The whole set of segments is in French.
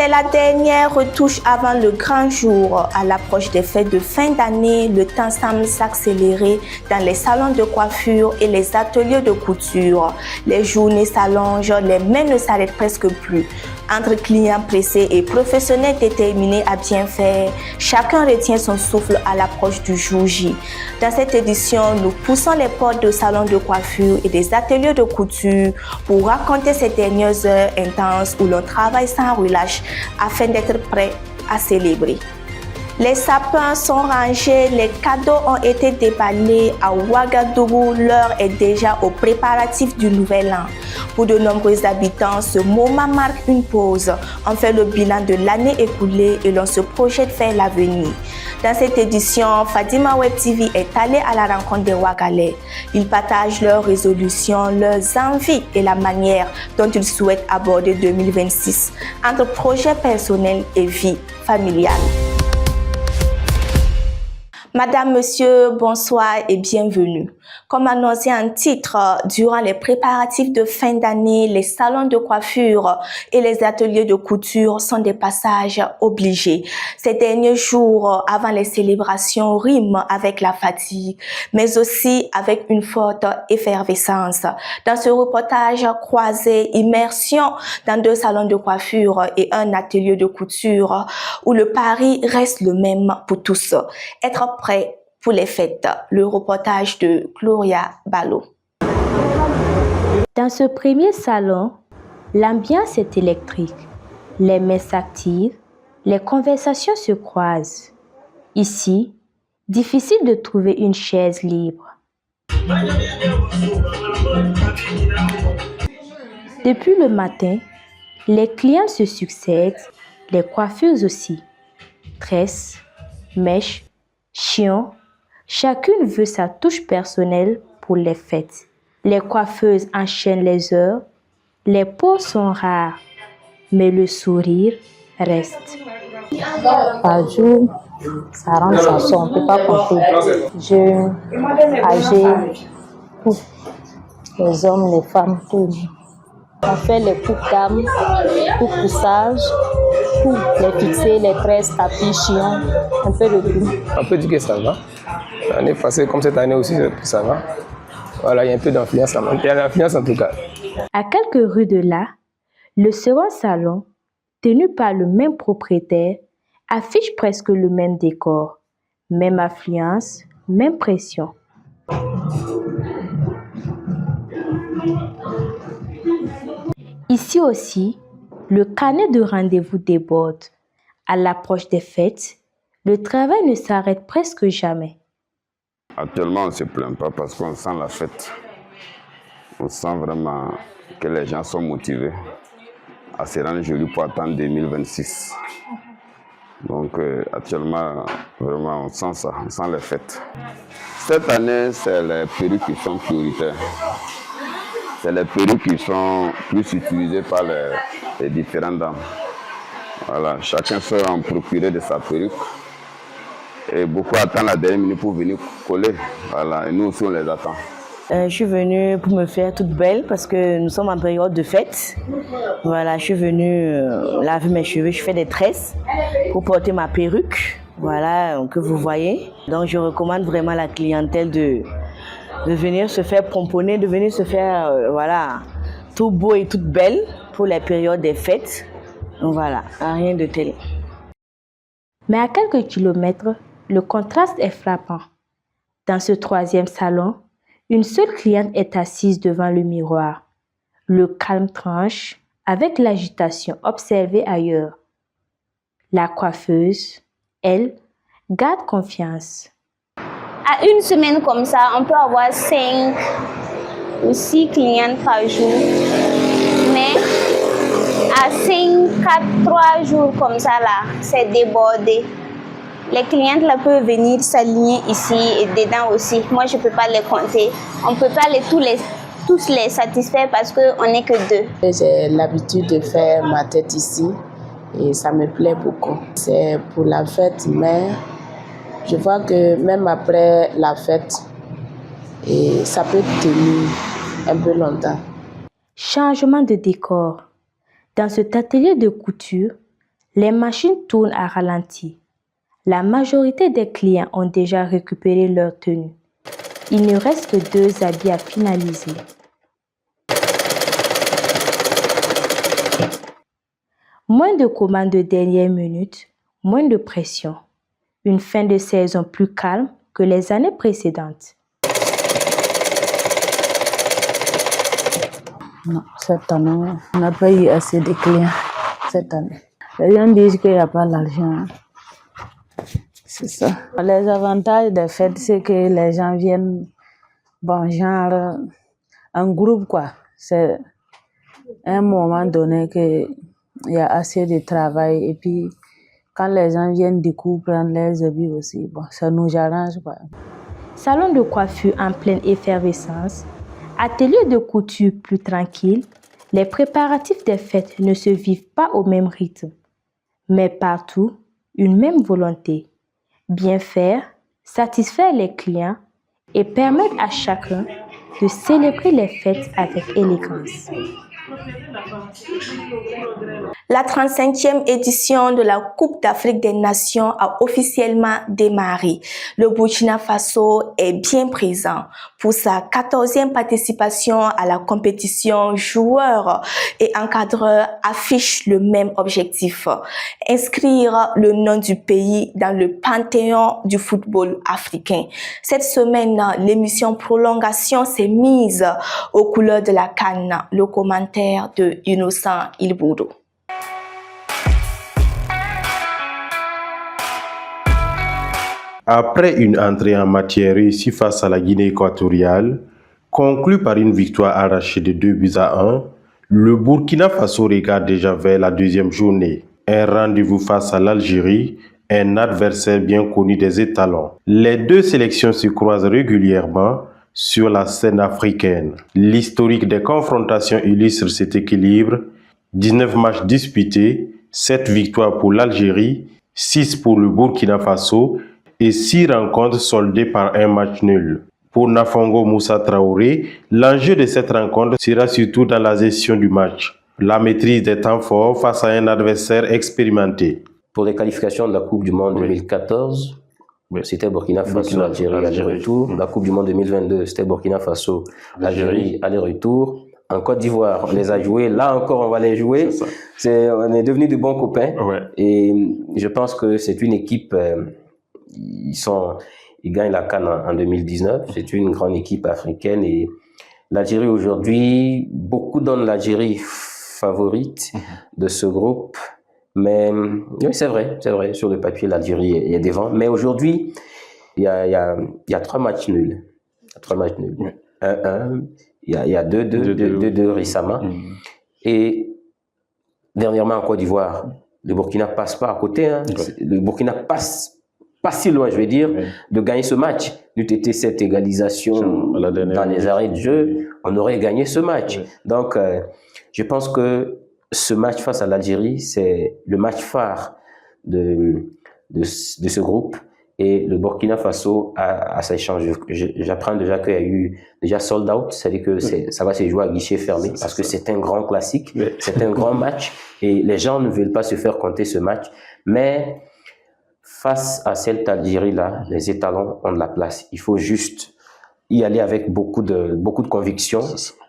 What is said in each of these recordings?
C'est la dernière retouche avant le grand jour. À l'approche des fêtes de fin d'année, le temps semble s'accélérer dans les salons de coiffure et les ateliers de couture. Les journées s'allongent, les mains ne s'arrêtent presque plus. Entre clients pressés et professionnels déterminés à bien faire, chacun retient son souffle à l'approche du jour J. Dans cette édition, nous poussons les portes de salons de coiffure et des ateliers de couture pour raconter ces dernières heures intenses où l'on travaille sans relâche afin d'être prêt à célébrer. Les sapins sont rangés, les cadeaux ont été déballés. À Ouagadougou, l'heure est déjà aux préparatifs du nouvel an. Pour de nombreux habitants, ce moment marque une pause. On fait le bilan de l'année écoulée et l'on se projette vers l'avenir. Dans cette édition, Fadima Web TV est allée à la rencontre des Ouagalais. Ils partagent leurs résolutions, leurs envies et la manière dont ils souhaitent aborder 2026 entre projets personnels et vie familiale. Madame, Monsieur, bonsoir et bienvenue. Comme annoncé en titre, durant les préparatifs de fin d'année, les salons de coiffure et les ateliers de couture sont des passages obligés. Ces derniers jours, avant les célébrations, riment avec la fatigue, mais aussi avec une forte effervescence. Dans ce reportage croisé, immersion dans 2 salons de coiffure et un atelier de couture, où le pari reste le même pour tous. Être prêt pour les fêtes. Le reportage de Gloria Balo. Dans ce premier salon, l'ambiance est électrique. Les mains s'activent, les conversations se croisent. Ici, difficile de trouver une chaise libre. Depuis le matin, les clients se succèdent, les coiffeuses aussi. Tresses, mèches, chiens, chacune veut sa touche personnelle pour les fêtes. Les coiffeuses enchaînent les heures, les pauses sont rares, mais le sourire reste. Par jour, ça rentre, ça sort, on ne peut pas compter. Jeunes, âgés, les hommes, les femmes, tout. On fait les coupes dames, coupes poussage, coupes, les fixés, les tresses, tapis, chiens, un peu de tout. On peut dire que ça va. L'année passée, comme cette année aussi, ça va. Voilà, il y a un peu d'influence. Il y a l'influence en tout cas. À quelques rues de là, le second salon, tenu par le même propriétaire, affiche presque le même décor. Même affluence, même pression. Ici aussi, le carnet de rendez-vous déborde. À l'approche des fêtes, le travail ne s'arrête presque jamais. Actuellement, on ne se plaint pas parce qu'on sent la fête. On sent vraiment que les gens sont motivés à se rendre jolis pour attendre 2026. Donc actuellement, vraiment, on sent ça, on sent les fêtes. Cette année, c'est les perruques qui sont prioritaires. C'est les perruques qui sont plus utilisées par les différentes dames. Voilà, chacun sera en procurer de sa perruque. Et beaucoup attendent la dernière minute pour venir coller. Voilà, et nous aussi on les attend. Je suis venue pour me faire toute belle parce que nous sommes en période de fête. Voilà, je suis venue laver mes cheveux, je fais des tresses pour porter ma perruque. Voilà, que vous voyez. Donc je recommande vraiment à la clientèle de venir se faire pomponner, de venir se faire voilà, tout beau et toute belle pour les périodes des fêtes. Donc voilà, rien de tel. Mais à quelques kilomètres, le contraste est frappant. Dans ce troisième salon, une seule cliente est assise devant le miroir. Le calme tranche avec l'agitation observée ailleurs. La coiffeuse, elle, garde confiance. À une semaine comme ça, on peut avoir 5 ou 6 clientes par jour. Mais à 5, 4, 3 jours comme ça, là, c'est débordé. Les clientes là, peuvent venir s'aligner ici et dedans aussi. Moi, je ne peux pas les compter. On ne peut pas tous les satisfaire parce qu'on n'est que 2. J'ai l'habitude de faire ma tête ici et ça me plaît beaucoup. C'est pour la fête, mais je vois que même après la fête, ça peut tenir un peu longtemps. Changement de décor. Dans cet atelier de couture, Les machines tournent à ralenti. La majorité des clients ont déjà récupéré leur tenue. Il nous reste 2 habits à finaliser. Moins de commandes de dernière minute, moins de pression. Une fin de saison plus calme que les années précédentes. Non, cette année, on n'a pas eu assez de clients. Cette année. Les gens disent qu'il n'y a pas d'argent. C'est ça. Les avantages des fêtes, c'est que les gens viennent, bon, genre, en groupe, quoi. C'est un moment donné qu'il y a assez de travail. Et puis, quand les gens viennent du coup prendre leurs habits aussi, bon, ça nous arrange, quoi. Salon de coiffure en pleine effervescence, atelier de couture plus tranquille, les préparatifs des fêtes ne se vivent pas au même rythme. Mais partout, une même volonté. Bien faire, satisfaire les clients et permettre à chacun de célébrer les fêtes avec élégance. La 35e édition de la Coupe d'Afrique des Nations a officiellement démarré. Le Burkina Faso est bien présent. Pour sa 14e participation à la compétition, joueurs et encadreurs affichent le même objectif: inscrire le nom du pays dans le panthéon du football africain. Cette semaine, l'émission Prolongation s'est mise aux couleurs de la CAN. Le commentaire de Innocent Ilboudou. Après une entrée en matière réussie face à la Guinée équatoriale, conclue par une victoire arrachée de 2-1, le Burkina Faso regarde déjà vers la 2e journée. Un rendez-vous face à l'Algérie, un adversaire bien connu des étalons. Les 2 sélections se croisent régulièrement sur la scène africaine. L'historique des confrontations illustre cet équilibre. 19 matchs disputés, 7 victoires pour l'Algérie, 6 pour le Burkina Faso et 6 rencontres soldées par un match nul. Pour Nafongo Moussa Traoré, l'enjeu de cette rencontre sera surtout dans la gestion du match, la maîtrise des temps forts face à un adversaire expérimenté. Pour les qualifications de la Coupe du Monde 2014, c'était Burkina Faso, Algérie, aller-retour. La Coupe du Monde 2022, c'était Burkina Faso, Algérie, aller-retour. En Côte d'Ivoire, on les a joués. Là encore, on va les jouer. On est devenus de bons copains. Et je pense que c'est une équipe... Ils gagnent la CAN en 2019. C'est une grande équipe africaine. Et l'Algérie aujourd'hui, beaucoup donnent l'Algérie favorite de ce groupe. Mais oui, c'est vrai, sur le papier, l'Algérie est devant. Mais aujourd'hui, il y a 3 matchs nuls. 1-1, il y a 2-2 récemment. Et dernièrement en Côte d'Ivoire, le Burkina passe pas à côté. Le Burkina passe pas si loin, je vais dire, de gagner ce match. N'eût été cette égalisation dans les arrêts de jeu, on aurait gagné ce match. Donc, je pense que ce match face à l'Algérie, c'est le match phare de ce groupe. Et le Burkina Faso a sa chance. J'apprends déjà qu'il y a eu déjà sold out, c'est-à-dire que ça va se jouer à guichet fermé parce que c'est un grand classique, c'est un grand match et les gens ne veulent pas se faire compter ce match. Mais face à cette Algérie-là, les étalons ont de la place. Il faut juste y aller avec beaucoup de conviction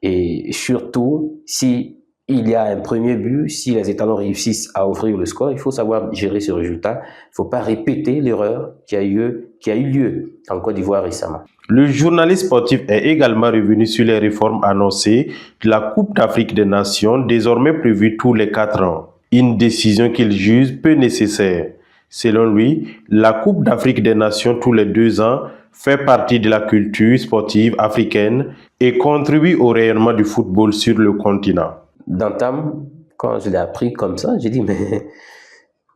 et surtout, si il y a un premier but, si les étalons réussissent à ouvrir le score, il faut savoir gérer ce résultat. Il ne faut pas répéter l'erreur qui a eu lieu en Côte d'Ivoire récemment. Le journaliste sportif est également revenu sur les réformes annoncées de la Coupe d'Afrique des Nations, désormais prévue tous les 4 ans. Une décision qu'il juge peu nécessaire. Selon lui, la Coupe d'Afrique des Nations tous les 2 ans fait partie de la culture sportive africaine et contribue au rayonnement du football sur le continent. D'antan, quand je l'ai appris comme ça, j'ai dit, mais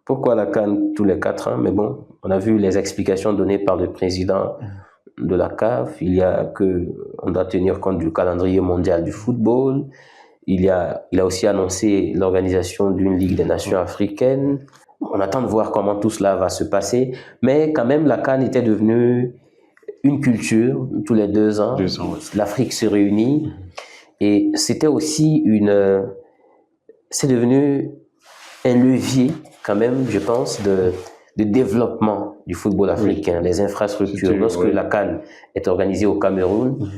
pourquoi la CAN tous les 4 ans? Mais bon, on a vu les explications données par le président de la CAF. Il y a on doit tenir compte du calendrier mondial du football. Il a aussi annoncé l'organisation d'une Ligue des Nations africaines. On attend de voir comment tout cela va se passer. Mais quand même, la CAN était devenue une culture tous les 2 ans. L'Afrique se réunit. Et c'était aussi c'est devenu un levier quand même, je pense, de développement du football africain, les infrastructures. Lorsque la CAN est organisée au Cameroun,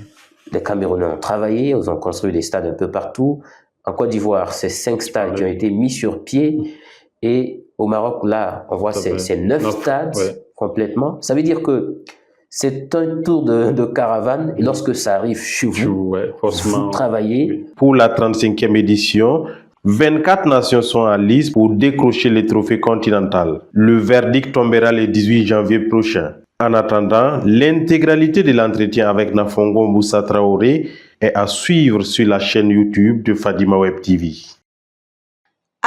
les Camerounais ont travaillé, ils ont construit des stades un peu partout. En Côte d'Ivoire, c'est 5 stades qui ont été mis sur pied. Et au Maroc, là, on voit c'est 9 stades complètement. Ça veut dire que c'est un tour de caravane. Et lorsque ça arrive chez vous, vous travaillez. Pour la 35e édition, 24 nations sont en lice pour décrocher le trophée continental. Le verdict tombera le 18 janvier prochain. En attendant, l'intégralité de l'entretien avec Nafongo Moussa Traoré est à suivre sur la chaîne YouTube de Fadima Web TV.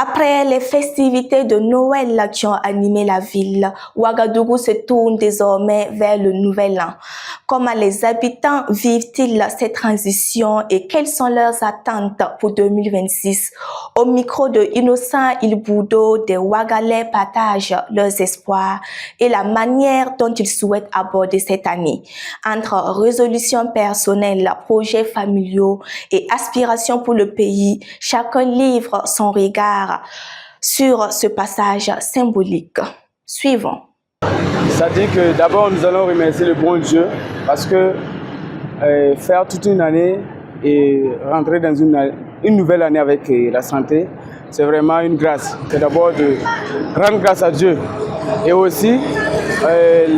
Après les festivités de Noël qui ont animé la ville, Ouagadougou se tourne désormais vers le nouvel an. Comment les habitants vivent-ils cette transition et quelles sont leurs attentes pour 2026? Au micro de Innocent Ilboudo, des Ouagalais partagent leurs espoirs et la manière dont ils souhaitent aborder cette année. Entre résolutions personnelles, projets familiaux et aspirations pour le pays, chacun livre son regard sur ce passage symbolique. Suivons. C'est-à-dire que d'abord nous allons remercier le bon Dieu parce que faire toute une année et rentrer dans une nouvelle année avec la santé, c'est vraiment une grâce. C'est d'abord de rendre grâce à Dieu. Et aussi,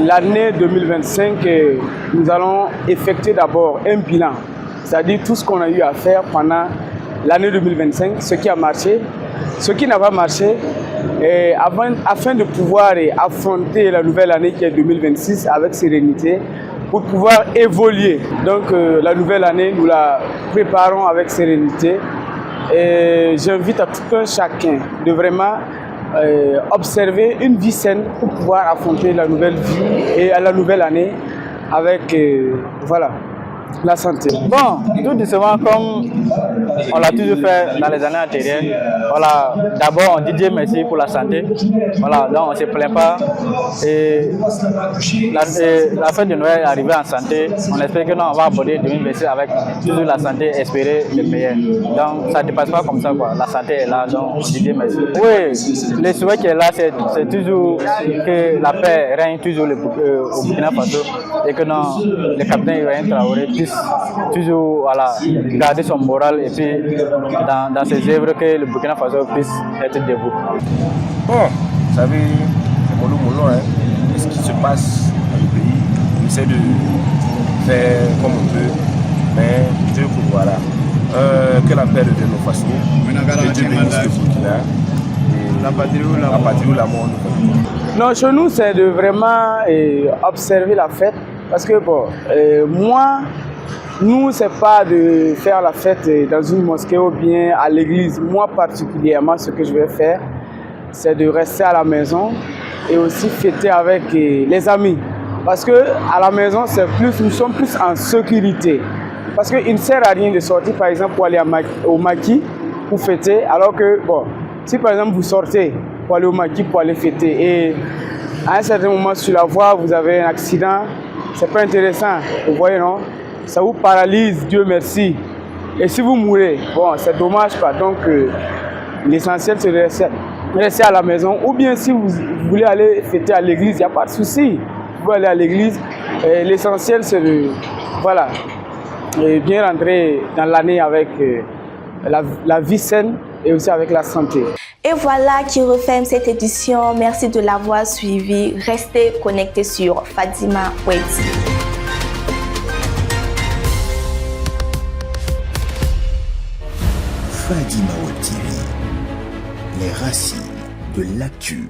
l'année 2025, nous allons effectuer d'abord un bilan, c'est-à-dire tout ce qu'on a eu à faire pendant l'année 2025, ce qui a marché, ce qui n'a pas marché, afin de pouvoir affronter la nouvelle année qui est 2026 avec sérénité, pour pouvoir évoluer. Donc la nouvelle année, nous la préparons avec sérénité. Et j'invite à tout un chacun de vraiment observer une vie saine pour pouvoir affronter la nouvelle vie et la nouvelle année avec la santé. Bon, tout doucement, comme on l'a toujours fait dans les années antérieures, voilà, d'abord on dit Dieu merci pour la santé, voilà, donc on ne se plaint pas, et la fête de Noël est arrivée en santé, on espère que nous on va aborder 2026 avec toujours la santé, espérer le meilleur, donc ça ne dépasse pas comme ça, quoi. La santé est là, donc on dit Dieu merci. Oui, le souhait qui est là, c'est toujours que la paix règne toujours au Burkina Faso, et que le capitaine Ibrahim Traoré puisse toujours garder son moral et puis dans ses œuvres que le Burkina Faso puisse être debout. Bon, vous savez, c'est mollo, hein. Ce qui se passe dans le pays, on essaie de faire comme on peut, mais Dieu pour voilà. Que la paix revienne aux façons, que Dieu bénisse le Burkina, la patrie ou la mort. Non, chez nous, c'est de vraiment observer la fête, parce que bon, nous, c'est pas de faire la fête dans une mosquée ou bien à l'église. Moi, particulièrement, ce que je vais faire, c'est de rester à la maison et aussi fêter avec les amis. Parce que à la maison, nous sommes plus en sécurité. Parce qu'il ne sert à rien de sortir, par exemple, pour aller au maquis pour fêter, alors que, bon, si par exemple vous sortez pour aller au maquis pour aller fêter et à un certain moment sur la voie, vous avez un accident, c'est pas intéressant, vous voyez, non? Ça vous paralyse, Dieu merci. Et si vous mourrez, bon, c'est dommage, quoi. Donc, l'essentiel, c'est de rester à la maison. Ou bien, si vous voulez aller fêter à l'église, il n'y a pas de souci. Vous pouvez aller à l'église. L'essentiel, c'est de, bien rentrer dans l'année avec la vie saine et aussi avec la santé. Et voilà qui referme cette édition. Merci de l'avoir suivi. Restez connectés sur Fadima Web. Fadima Web TV, les racines de l'actu.